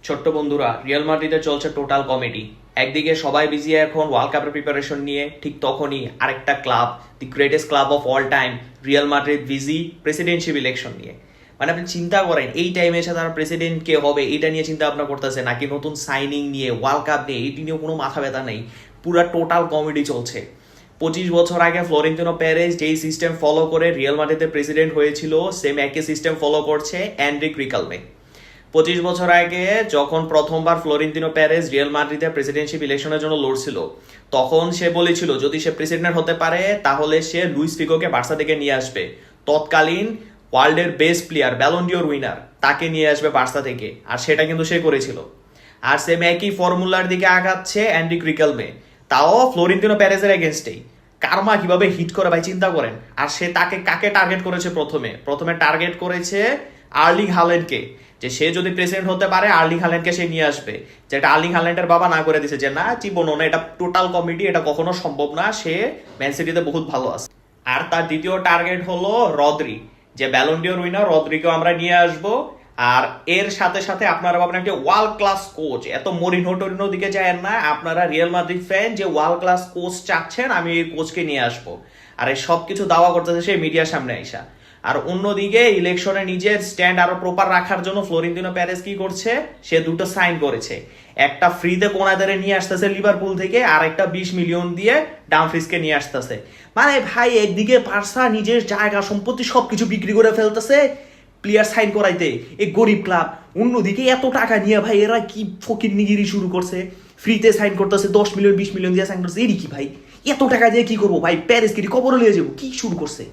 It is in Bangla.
ছোট্ট বন্ধুরা, রিয়াল মাদ্রিদে চলছে টোটাল কমেডি। একদিকে সবাই বিজি এখন ওয়ার্ল্ড কাপের প্রিপারেশন নিয়ে, ঠিক তখনই আরেকটা club, the greatest club of all time, Real Madrid busy presidentship election নিয়ে। মানে আপনি চিন্তা করেন, এই টাইমে এসে তারা প্রেসিডেন্ট কে হবে এটা নিয়ে চিন্তা ভাবনা করতেছে, নাকি নতুন সাইনিং নিয়ে, ওয়ার্ল্ড কাপ নিয়ে, এটি নিয়ে কোনো মাথা ব্যথা নেই। পুরা টোটাল কমেডি চলছে। 25 বছর আগে ফ্লোরেন্তিনো পেরেজ যেই সিস্টেম ফলো করে রিয়াল মাদ্রিদের প্রেসিডেন্ট হয়েছিল, সেম একই সিস্টেম ফলো করছে এনরিক রিকালমে। 25 বছর আগে যখন প্রথমবার ফ্লোরেন্তিনো পেরেজ রিয়াল মাদ্রিদের প্রেসিডেন্টশিপ ইলেকশনের জন্য লড়ছিল, তখন সে বলেছিল যদি সে প্রেসিডেন্ট হতে পারে তাহলে সে লুইস ফিগোকে বার্সা থেকে নিয়ে আসবে। তৎকালীন ওয়ার্ল্ডের best player, Ballon d'Or winner, তাকে নিয়ে আসবে বার্সা থেকে, আর সেটা কিন্তু সে করেছিল। আর সেম একই ফর্মুলার দিকে আগাচ্ছে এনরিক রিকালমে, তাও ফ্লোরেন্তিনো পেরেজের এগেনস্টেই। কারমা কিভাবে হিট করে ভাই চিন্তা করেন। আর সে তাকে কাকে টার্গেট করেছে? প্রথমে টার্গেট করেছে আর্লিং হাল্যান্ডকে, যে সে যদি প্রেসিডেন্ট হতে পারে আর্লিং হাল্যান্ডকে সে নিয়ে আসবে। যেটা আর্লিং হাল্যান্ডের বাবা না করে দিছে, যে না জীবনও না, এটা টোটাল কমেডি, এটা কখনো সম্ভব না, সে ম্যান সিটিতে বহুত ভালো আছে। আর তার দ্বিতীয় টার্গেট হলো রদ্রি, যে ব্যালন ডিওর উইনার, রদ্রিকেও আমরা নিয়ে আসবো। আর এর সাথে সাথে আপনারা ভাবেন একটা ওয়ার্ল্ড ক্লাস কোচ, এত মরিনো টরিনো দিকে যায় না, আপনারা রিয়াল মাদ্রিদ ফ্যান, যে ওয়ার্ল্ড ক্লাস কোচ চাচ্ছেন, আমি এই কোচকে নিয়ে আসবো। আর এই সব কিছু দাওয়া করতেছে সে মিডিয়ার সামনে আইসা। আর অন্যদিকে ইলেকশনে নিজের স্ট্যান্ড আরো প্রপার রাখার জন্য ফ্লোরেন্তিনো পেরেজ কি করছে? সে দুটো সাইন করেছে। একটা ফ্রিতে কোনাদারে নিয়ে আসতেছে লিভারপুল থেকে, আর একটা 20 মিলিয়ন দিয়ে ডামফ্রিজকে নিয়ে আসতেছে। মানে ভাই, একদিকে বার্সা নিজের জায়গা সম্পত্তি সবকিছু বিক্রি করে ফেলতেছে প্লেয়ার সাইন করাইতে, এই গরিব ক্লাব। অন্যদিকে এত টাকা নিয়ে ভাই এরা কি ফকিরনিগিরি শুরু করছে, ফ্রিতে সাইন করতেছে, 10 মিলিয়ন 20 মিলিয়ন দিয়ে সাইন করছে। এরই কি ভাই, এত টাকা দিয়ে কি করবো ভাই? প্যারিস কি কবরে লিয়ে যাবো? কি শুরু করছে?